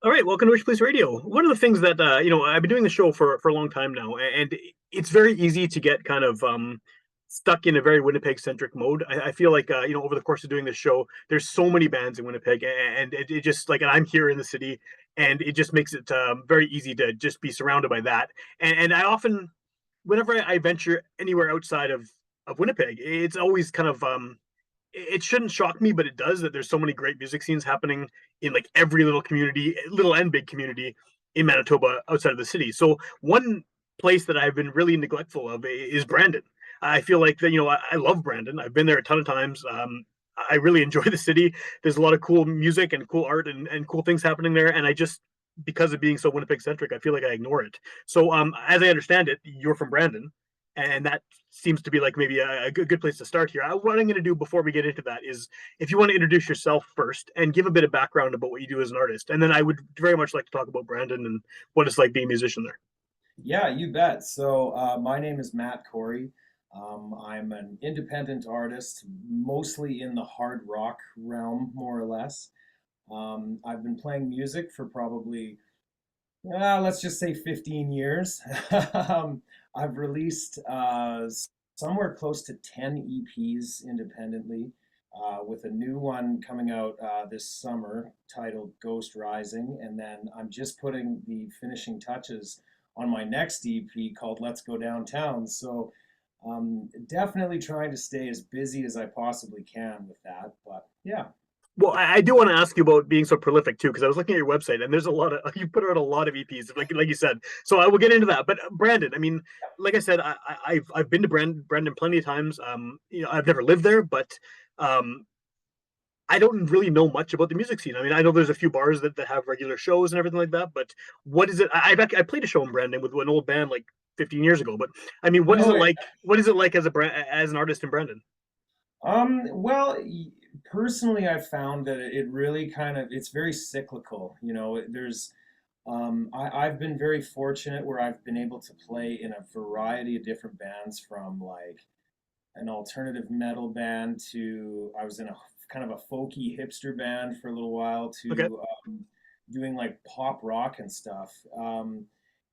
All right, welcome to Witchpolice Radio. One of the things that I've been doing the show for a long time now, and it's very easy to get kind of stuck in a very Winnipeg centric mode. I feel like over the course of doing this show, there's so many bands in Winnipeg, and it just like, and I'm here in the city, and it just makes it very easy to just be surrounded by that. And I often, whenever I venture anywhere outside of Winnipeg, it's always kind of it shouldn't shock me, but it does that there's so many great music scenes happening in like every little community, little and big community in Manitoba outside of the city. So one place that I've been really neglectful of is Brandon. I feel like that, I love Brandon. I've been there a ton of times. I really enjoy the city. There's a lot of cool music and cool art and cool things happening there. And I just, because of being so Winnipeg centric, I feel like I ignore it. So, as I understand it, you're from Brandon, and that seems to be like maybe a good place to start here. What I'm going to do before we get into that is, if you want to introduce yourself first and give a bit of background about what you do as an artist, and then I would very much like to talk about Brandon and what it's like being a musician there. Yeah, you bet. So, my name is Matt Cory. I'm an independent artist, mostly in the hard rock realm, more or less. I've been playing music for probably, let's just say 15 years. I've released somewhere close to 10 EPs independently, with a new one coming out this summer titled Ghost Rising. And then I'm just putting the finishing touches on my next EP called Let's Go Downtown. So, definitely trying to stay as busy as I possibly can with that. But yeah. Well, I do want to ask you about being so prolific too, because I was looking at your website and there's a lot of you put out a lot of EPs, like you said. So I will get into that. But Brandon, I mean, like I said, I've been to Brandon plenty of times. I've never lived there, but um, I don't really know much about the music scene. I mean, I know there's a few bars that have regular shows and everything like that, but what is it? I played a show in Brandon with an old band like 15 years ago. But I mean, what is Oh, it yeah. like? What is it like as as an artist in Brandon? Well, personally, I found that it really it's very cyclical. I've been very fortunate where I've been able to play in a variety of different bands, from like an alternative metal band to I was in a kind of a folky hipster band for a little while Okay, to doing like pop rock and stuff.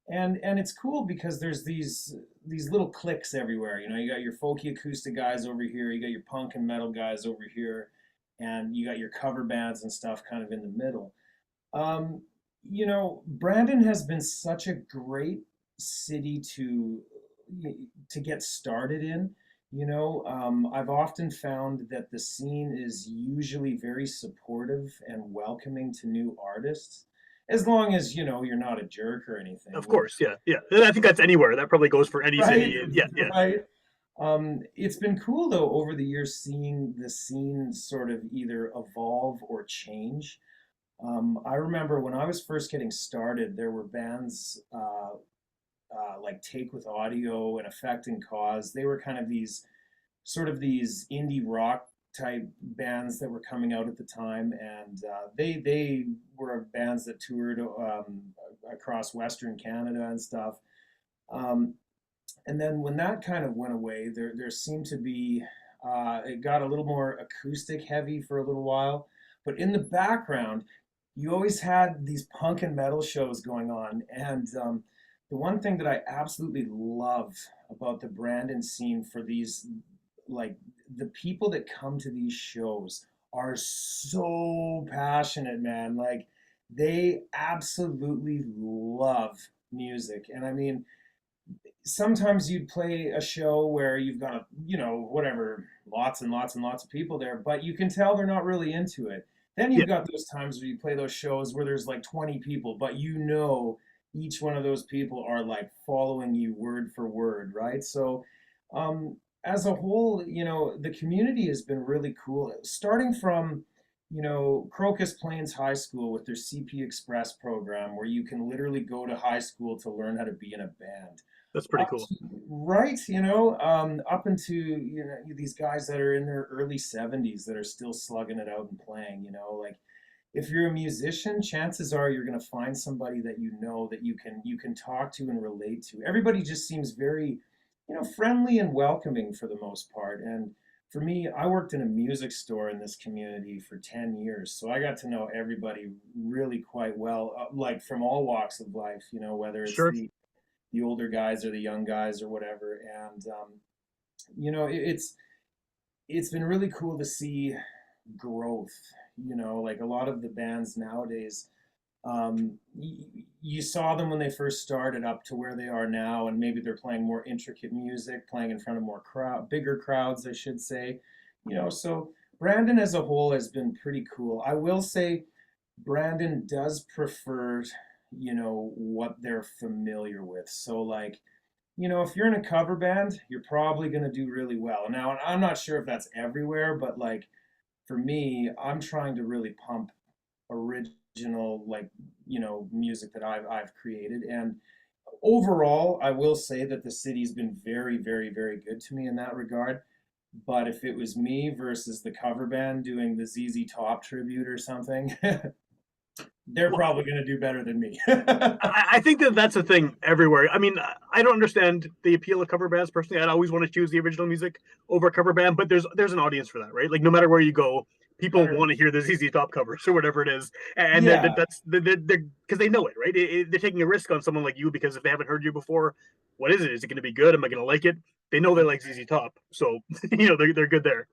And it's cool because there's these little cliques everywhere. You got your folky acoustic guys over here, you got your punk and metal guys over here, and you got your cover bands and stuff kind of in the middle. Brandon has been such a great city to get started in. I've often found that the scene is usually very supportive and welcoming to new artists, as long as you're not a jerk or anything, of which, course, yeah, yeah. And I think that's anywhere. That probably goes for any right, city. Yeah, yeah. right. It's been cool though over the years seeing the scene sort of either evolve or change. I remember when I was first getting started, there were bands like Take With Audio and Effect and Cause. They were kind of these indie rock type bands that were coming out at the time, and they were bands that toured across Western Canada and stuff. Um, and then when that kind of went away, there seemed to be it got a little more acoustic heavy for a little while, but in the background, you always had these punk and metal shows going on, and the one thing that I absolutely love about the Brandon scene for these, like the people that come to these shows are so passionate, man. Like they absolutely love music. And I mean, sometimes you'd play a show where you've got whatever, lots and lots and lots of people there, but you can tell they're not really into it. Then Yeah. you've got those times where you play those shows where there's like 20 people, but each one of those people are like following you word for word, right? So, as a whole, the community has been really cool. Starting from, Crocus Plains High School with their CP Express program, where you can literally go to high school to learn how to be in a band. That's pretty cool. Right, up into these guys that are in their early 70s that are still slugging it out and playing. Like if you're a musician, chances are you're going to find somebody that that you can talk to and relate to. Everybody just seems very, friendly and welcoming for the most part. And for me, I worked in a music store in this community for 10 years. So I got to know everybody really quite well, like from all walks of life, whether it's Sure. the older guys or the young guys or whatever. And, it's been really cool to see growth, like a lot of the bands nowadays. You saw them when they first started up to where they are now, and maybe they're playing more intricate music, playing in front of bigger crowds, I should say. So Brandon as a whole has been pretty cool. I will say Brandon does prefer, what they're familiar with. So like, if you're in a cover band, you're probably going to do really well. Now, I'm not sure if that's everywhere, but like for me, I'm trying to really pump original, like, music that I've created. And overall, I will say that the city's been very, very, very good to me in that regard. But if it was me versus the cover band doing the ZZ Top tribute or something, they're Well, probably going to do better than me. I think that that's a thing everywhere. I mean, I don't understand the appeal of cover bands personally. I'd always want to choose the original music over a cover band, but there's an audience for that, right? Like no matter where you go, people want to 100%. hear the ZZ Top covers or whatever it is, and Yeah. that's because they know it, right? They're taking a risk on someone like you because if they haven't heard you before, what is it? Is it going to be good? Am I going to like it? They know they like ZZ Top, so they're good there.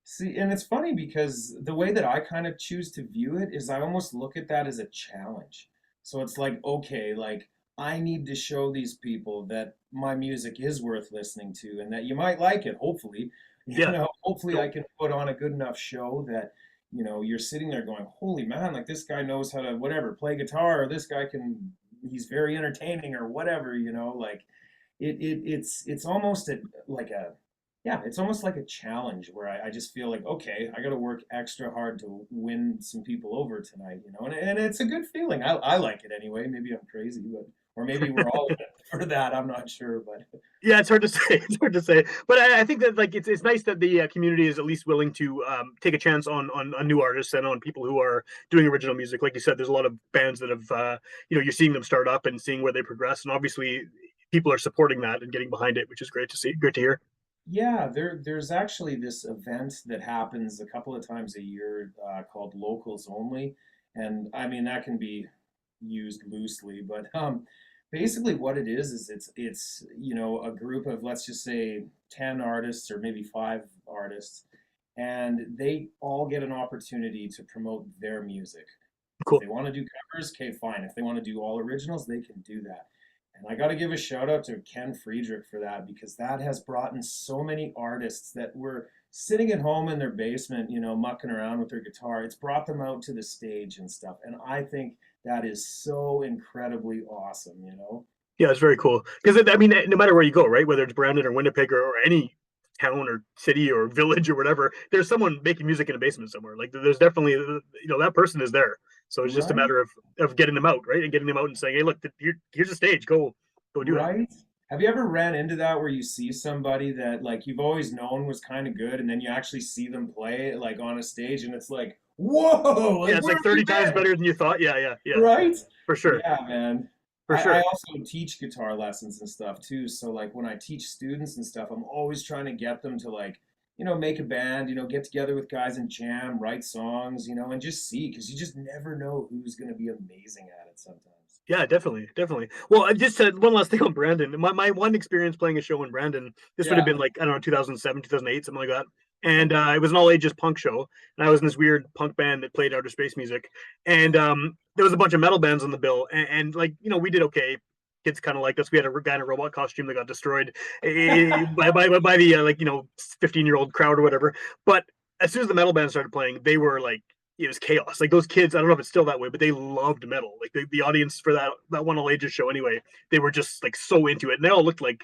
See, and it's funny because the way that I kind of choose to view it is I almost look at that as a challenge. So it's like, okay, like I need to show these people that my music is worth listening to and that you might like it, hopefully. Yeah. Hopefully I can put on a good enough show that, you're sitting there going, holy man, like this guy knows how to whatever, play guitar, or this guy he's very entertaining or whatever, like it's almost like a yeah, it's almost like a challenge where I just feel like, okay, I got to work extra hard to win some people over tonight, and it's a good feeling. I like it anyway. Maybe I'm crazy, but or maybe we're all in it for that. I'm not sure, but Yeah, it's hard to say. It's hard to say, but I think that like it's nice that the community is at least willing to take a chance on new artists and on people who are doing original music. Like you said, there's a lot of bands that have you're seeing them start up and seeing where they progress, and obviously people are supporting that and getting behind it, which is great to see. Great to hear. yeah, there's actually this event that happens a couple of times a year called Locals Only, and I mean that can be used loosely, but basically what it is it's a group of, let's just say, 10 artists or maybe 5 artists, and they all get an opportunity to promote their music. If Cool. they want to do covers, okay, fine. If they want to do all originals, they can do that. And I got to give a shout out to Ken Friedrich for that, because that has brought in so many artists that were sitting at home in their basement, mucking around with their guitar. It's brought them out to the stage and stuff. And I think that is so incredibly awesome. Yeah, it's very cool because I mean, no matter where you go, right? Whether it's Brandon or Winnipeg or any town or city or village or whatever, there's someone making music in a basement somewhere. Like there's definitely that person is there. So it's just a Right? matter of getting them out, right, and getting them out and saying, hey, look, here's a stage, go do it. Right? Have you ever ran into that where you see somebody that like you've always known was kind of good, and then you actually see them play like on a stage, and it's like, whoa, Yeah, like it's where like have you 30 times been? better than you thought. Yeah, Right? for sure, Yeah, man. for I sure. also teach guitar lessons and stuff too. So like when I teach students and stuff, I'm always trying to get them to like, make a band, get together with guys and jam, write songs, and just see, because you just never know who's going to be amazing at it sometimes. Yeah, definitely, definitely. Well, I just said one last thing on Brandon. My one experience playing a show in Brandon, this would have Yeah. been like I don't know, 2007, 2008, something like that. And it was an all ages punk show, and I was in this weird punk band that played outer space music, and there was a bunch of metal bands on the bill, and like we did okay. Kids kind of liked us. We had a guy in a robot costume that got destroyed by the 15-year-old crowd or whatever. But as soon as the metal band started playing, they were like it was chaos. Like those kids, I don't know if it's still that way, but they loved metal. Like the audience for that one all ages show anyway, they were just like so into it, and they all looked like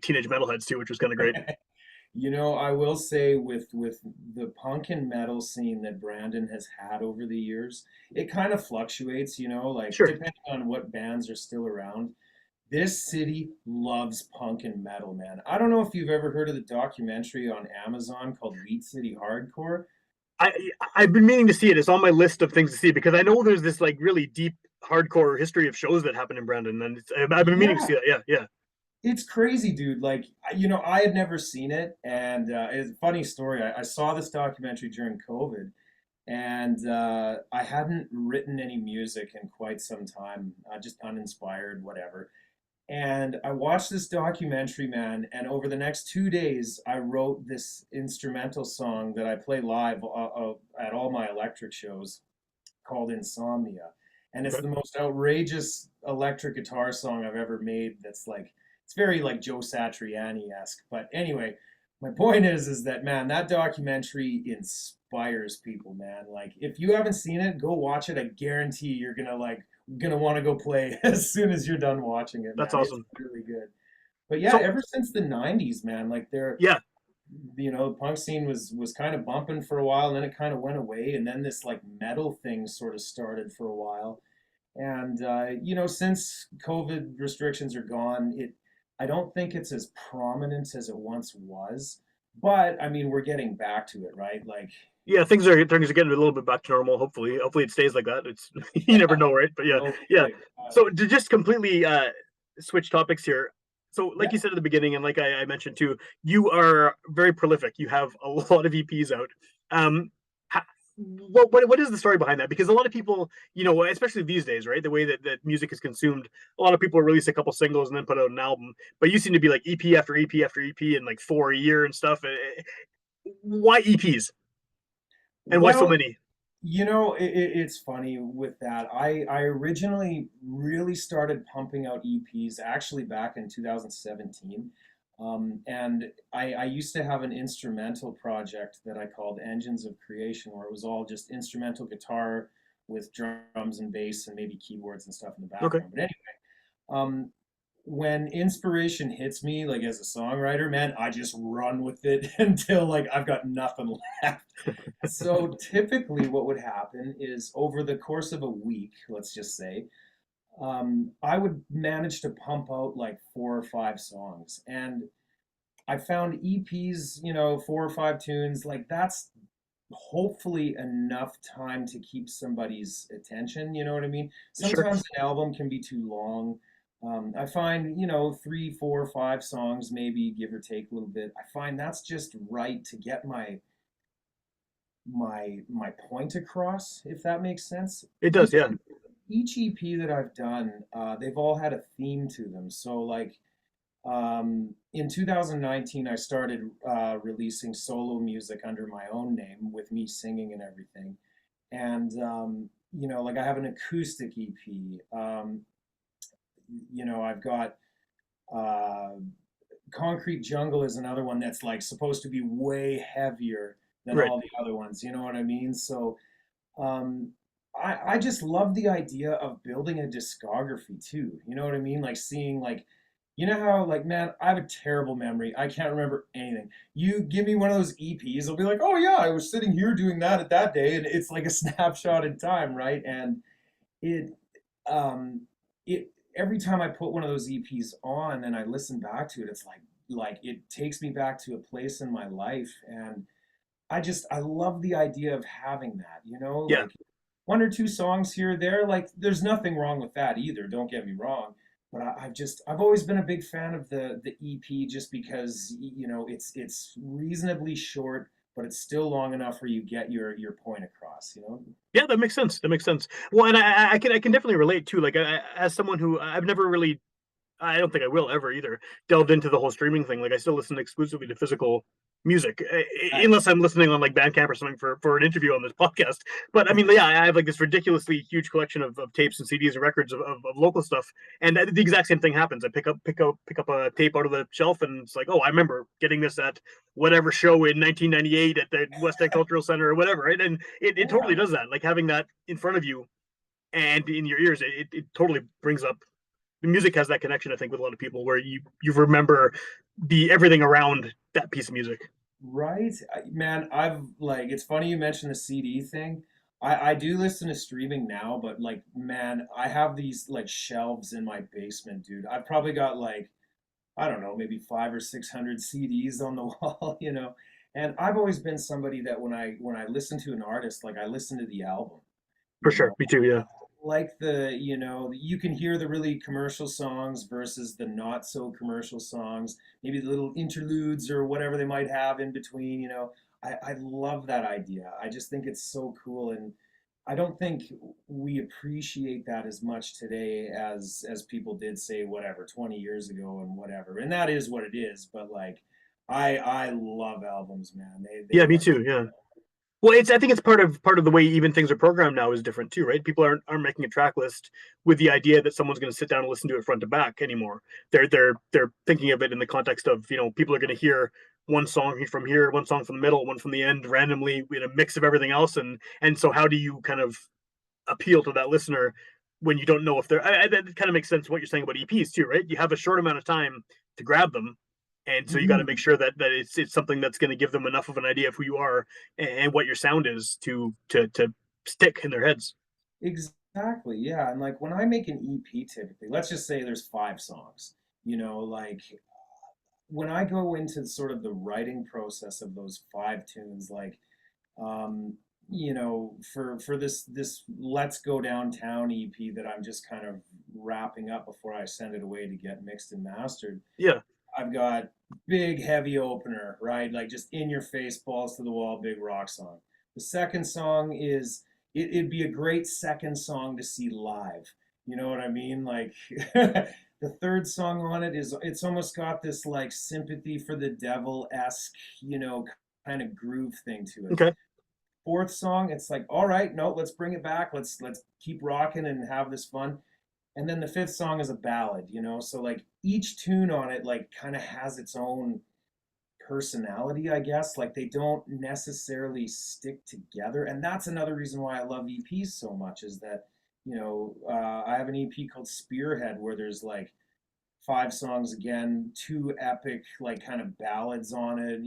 teenage metalheads too, which was kind of great. I will say with the punk and metal scene that Brandon has had over the years, it kind of fluctuates, like Sure. depending on what bands are still around. This city loves punk and metal, man. I don't know if you've ever heard of the documentary on Amazon called Wheat City Hardcore. I've been meaning to see it. It's on my list of things to see because I know there's this like really deep hardcore history of shows that happen in Brandon, and I've been meaning to see Yeah, that. Yeah, yeah. It's crazy, dude. Like, I had never seen it, and it's a funny story. I saw this documentary during COVID, and I hadn't written any music in quite some time, just uninspired, whatever. And I watched this documentary, man, and over the next 2 days, I wrote this instrumental song that I play live at all my electric shows called Insomnia. And it's Okay. the most outrageous electric guitar song I've ever made. That's like, it's very like Joe Satriani-esque. But anyway, my point is that, man, that documentary inspires people, man. Like, if you haven't seen it, go watch it. I guarantee you're gonna want to go play as soon as you're done watching it, That's man. It's awesome. really good. But yeah, So ever since the '90s, man, like yeah, the punk scene was kind of bumping for a while, and then it kind of went away, and then this like metal thing sort of started for a while. And since COVID restrictions are gone, it I don't think it's as prominent as it once was. But I mean, we're getting back to it, right? Like, yeah, things are getting a little bit back to normal. Hopefully it stays like that. It's you yeah, never know, right? But yeah, no yeah. kidding. So to just completely switch topics here. So like Yeah. you said at the beginning, and like I mentioned too, you are very prolific. You have a lot of EPs out. Um, what is the story behind that? Because a lot of people, especially these days, right, the way that music is consumed, a lot of people release a couple singles and then put out an album. But you seem to be like EP after EP after EP and like four a year and stuff. Why EPs and why so Well, many? it's funny with that. I originally really started pumping out EPs actually back in 2017. And I used to have an instrumental project that I called Engines of Creation, where it was all just instrumental guitar with drums and bass and maybe keyboards and stuff in the Okay, background. But anyway, um, when inspiration hits me, like as a songwriter, man, I just run with it until like I've got nothing left. So typically, what would happen is over the course of a week, let's just say, I would manage to pump out like 4 or 5 songs. And I found EPs, 4 or 5 tunes, like that's hopefully enough time to keep somebody's attention. You know what I mean? sure. Sometimes an album can be too long. I find, 3, 4, 5 songs, maybe give or take a little bit. I find that's just right to get my point across, if that makes sense. It does, Each yeah. each EP that I've done, they've all had a theme to them. So like in 2019, I started releasing solo music under my own name with me singing and everything. And like I have an acoustic EP. I've got uh, Concrete Jungle is another one that's like supposed to be way heavier than Right. all the other ones. You know what I mean? So um, I just love the idea of building a discography too. You know what I mean? Like seeing like, how like, man, I have a terrible memory. I can't remember anything. You give me one of those EPs, I'll be like, oh yeah, I was sitting here doing that at that day, and it's like a snapshot in time, right? And it um it every time I put one of those EPs on and I listen back to it, it's like it takes me back to a place in my life, and I love the idea of having that, Yeah. like 1 or 2 songs here or there. Like there's nothing wrong with that either. Don't get me wrong. But I've always been a big fan of the EP just because it's reasonably short, but it's still long enough where you get your point across. Yeah, that makes sense. That makes sense. Well, and I can definitely relate too. Like as someone who I've never really, I don't think I will ever either, delved into the whole streaming thing. Like I still listen exclusively to physical music, unless I'm listening on like Bandcamp or something for an interview on this podcast. But I mean, yeah, I have like this ridiculously huge collection of tapes and CDs and records of local stuff, and the exact same thing happens. I pick up a tape out of the shelf, and it's like, oh, I remember getting this at whatever show in 1998 at the West End Cultural Center or whatever, right? And it totally Yeah. does that. Like having that in front of you and in your ears, it totally brings up the music has that connection, I think, with a lot of people where you remember the everything around that piece of music. Right? Man, I've like it's funny you mentioned the CD thing. I do listen to streaming now, but like man, I have these like shelves in my basement, dude. I've probably got like I don't know, maybe 5 or 600 CDs on the wall. And I've always been somebody that when I listen to an artist, like I listen to the album, For you sure. know. Me too. Yeah. like the, you can hear the really commercial songs versus the not so commercial songs, maybe the little interludes or whatever they might have in between, I love that idea. I just think it's so cool, and I don't think we appreciate that as much today as people did, say, whatever, 20 years ago and whatever. And that is what it is, but like I love albums, man. They Yeah, me like, too. Yeah. Well, I think it's part of the way even things are programmed now is different too, right? People aren't making a track list with the idea that someone's going to sit down and listen to it front to back anymore. They're thinking of it in the context of, people are going to hear one song from here, one song from the middle, one from the end, randomly in a mix of everything else, and so how do you kind of appeal to that listener when you don't know if they're. That kind of makes sense what you're saying about EPs too, right? You have a short amount of time to grab them, and so you got to make Mhm. sure that it's something that's going to give them enough of an idea of who you are and what your sound is to stick in their heads. Exactly, yeah. And like when I make an EP, typically, let's just say there's 5 songs, like when I go into sort of the writing process of those 5 tunes, like um, for this Let's Go Downtown EP that I'm just kind of wrapping up before I send it away to get mixed and mastered. Yeah. I've got big heavy opener, right? Like just in your face, balls to the wall, big rock song. The second song is it'd be a great second song to see live. You know what I mean? Like the third song on it is it's almost got this like sympathy for the devil-esque, kind of groove thing to it. Okay. Fourth song, it's like, all right, no, let's bring it back. Let's keep rocking and have this fun. And then the fifth song is a ballad, so like each tune on it like kind of has its own personality, I guess. Like they don't necessarily stick together, and that's another reason why I love EPs so much, is that I have an EP called Spearhead where there's like 5 songs again, 2 epic like kind of ballads on it,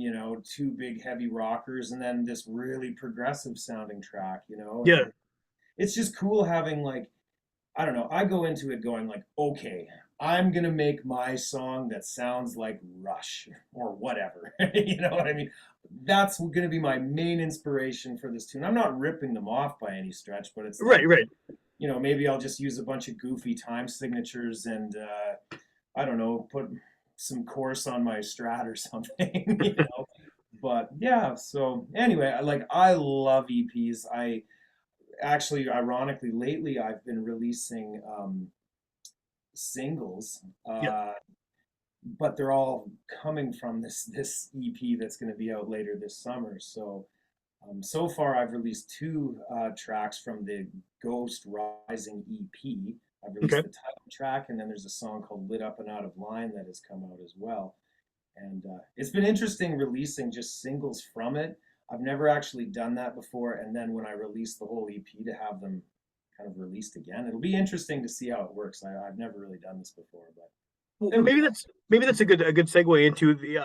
2 big heavy rockers, and then this really progressive sounding track, Yeah. and it's just cool having like, I don't know. I go into it going like, okay, I'm gonna make my song that sounds like Rush or whatever. You know what I mean? That's gonna be my main inspiration for this tune. I'm not ripping them off by any stretch, but it's Right. like, Right. maybe I'll just use a bunch of goofy time signatures and I don't know, put some chorus on my Strat or something. But yeah. So anyway, I love EPs. I actually, ironically, lately I've been releasing singles, Yeah. but they're all coming from this EP that's going to be out later this summer. So so far I've released 2 tracks from the Ghost Rising EP. I've released Okay. the title track, and then there's a song called Lit Up and Out of Line that has come out as well. And it's been interesting releasing just singles from it. I've never actually done that before, and then when I release the whole EP, to have them kind of released again, it'll be interesting to see how it works. I've never really done this before, but Well, it'll be fun. maybe that's a good segue into the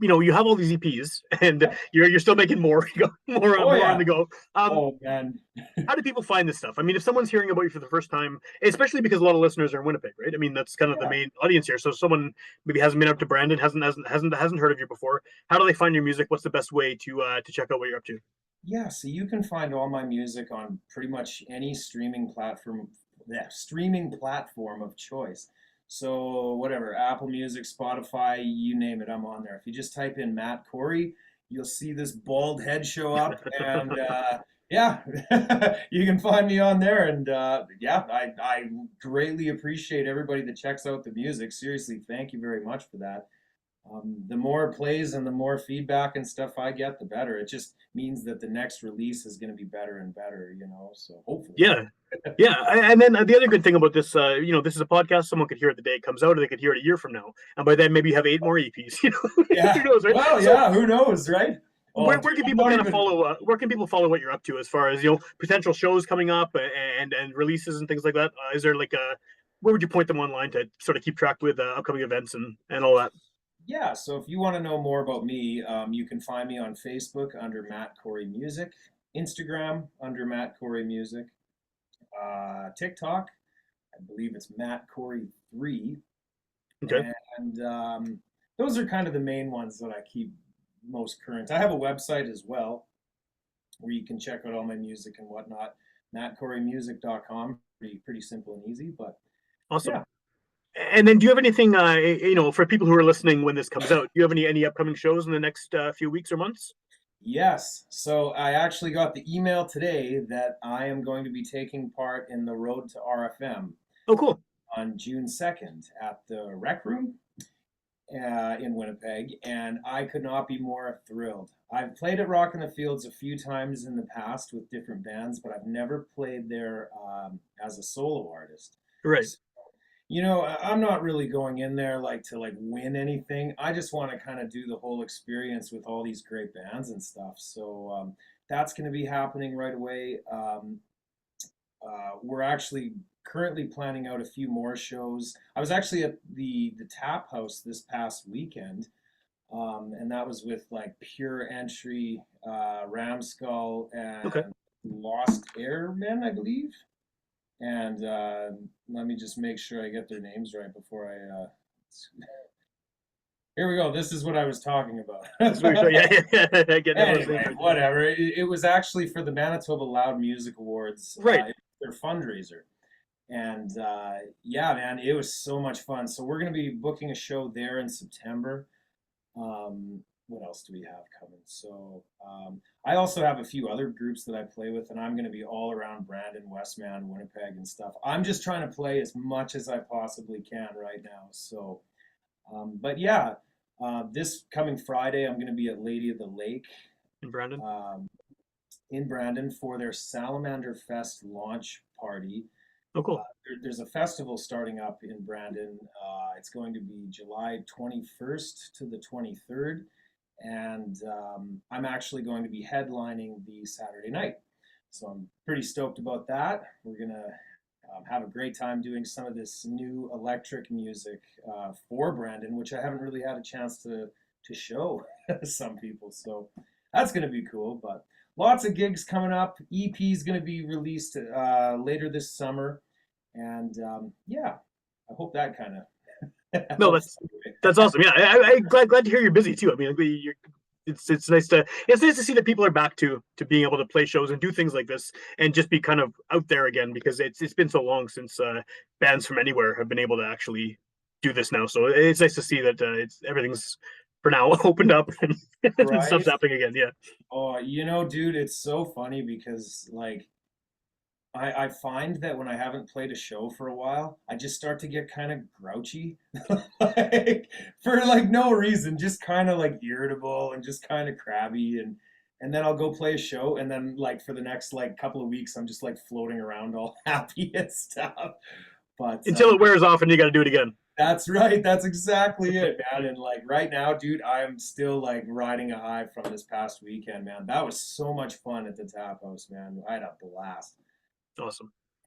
you have all these EPs and Yep. you're still making more. You go Oh more on yeah. the go. Oh man. How do people find this stuff? I mean, if someone's hearing about you for the first time, especially because a lot of listeners are in Winnipeg, right? I mean, that's kind of the Yeah. main audience here. So if someone maybe hasn't been up to Brandon, hasn't heard of you before. How do they find your music? What's the best way to check out what you're up to? Yeah, so you can find all my music on pretty much any streaming platform of choice. So whatever, Apple Music, Spotify, you name it, I'm on there. If you just type in Matt Cory, you'll see this bald head show up, and yeah, you can find me on there. And yeah, I greatly appreciate everybody that checks out the music. Seriously, thank you very much for that. The more plays and the more feedback and stuff I get, the better. It just means that the next release is going to be better and better, So hopefully. Yeah, yeah. And then the other good thing about this, this is a podcast. Someone could hear it the day it comes out, or they could hear it a year from now, and by then maybe you have 8 more EPs. Who Yeah. knows, right? Well, So yeah. Who knows, right? Oh, where dude, can I'm people not kind of even. follow? Where can people follow what you're up to as far as potential shows coming up and releases and things like that? Is there like a where would you point them online to sort of keep track with upcoming events and all that? Yeah. So if you want to know more about me, you can find me on Facebook under Matt Cory Music, Instagram under Matt Cory Music, TikTok, I believe it's Matt Cory 3, Okay. and those are kind of the main ones that I keep most current. I have a website as well where you can check out all my music and whatnot. mattcorymusic.com. Pretty simple and easy, but Awesome. yeah. And then, do you have anything, for people who are listening when this comes out? Do you have any upcoming shows in the next few weeks or months? Yes. So I actually got the email today that I am going to be taking part in the Road to RFM Oh, cool. on June 2nd at the Rec Room in Winnipeg, and I could not be more thrilled. I've played at Rock in the Fields a few times in the past with different bands, but I've never played there as a solo artist. Right. I'm not really going in there like to like win anything. I just want to kind of do the whole experience with all these great bands and stuff. So that's going to be happening right away. We're actually currently planning out a few more shows. I was actually at the Tap House this past weekend, and that was with like Pure Entry, Ramskull, Okay. and Lost Airmen, I believe. And let me just make sure I get their names right before I. Here we go. This is what I was talking That's what you're, about. yeah, yeah. Getting everyone's names Anyway, right. whatever. It was actually for the Manitoba Loud Music Awards, Right. their fundraiser. And yeah, man, it was so much fun. So we're going to be booking a show there in September. What else do we have coming? So I also have a few other groups that I play with, and I'm going to be all around Brandon, Westman, Winnipeg, and stuff. I'm just trying to play as much as I possibly can right now. So, but yeah, this coming Friday, I'm going to be at Lady of the Lake In Brandon. um, in Brandon for their Salamander Fest launch party. Oh, cool. There's a festival starting up in Brandon. It's going to be July 21st to the 23rd, and I'm actually going to be headlining the Saturday night. So I'm pretty stoked about that. We're gonna have a great time doing some of this new electric music for Brandon, which I haven't really had a chance to show some people. So that's gonna be cool. But lots of gigs coming up. EP is gonna be released later this summer, and yeah, I hope that kind of No, helps. that's awesome. Yeah, I'm glad to hear you're busy too. I mean, you're, it's nice to see that people are back to being able to play shows and do things like this and just be kind of out there again, because it's been so long since bands from anywhere have been able to actually do this now. So it's nice to see that it's everything's for now opened up and stuff's Right? happening again. Yeah. Oh, dude, it's so funny because like I find that when I haven't played a show for a while, I just start to get kind of grouchy, like for like no reason, just kind of like irritable and just kind of crabby, and then I'll go play a show, and then like for the next like couple of weeks, I'm just like floating around all happy and stuff. But Until it wears off and you got to do it again. that's right, that's exactly it, man. And like right now, dude, I'm still like riding a high from this past weekend, man. That was so much fun at the Tap House, man. I had a blast. Awesome.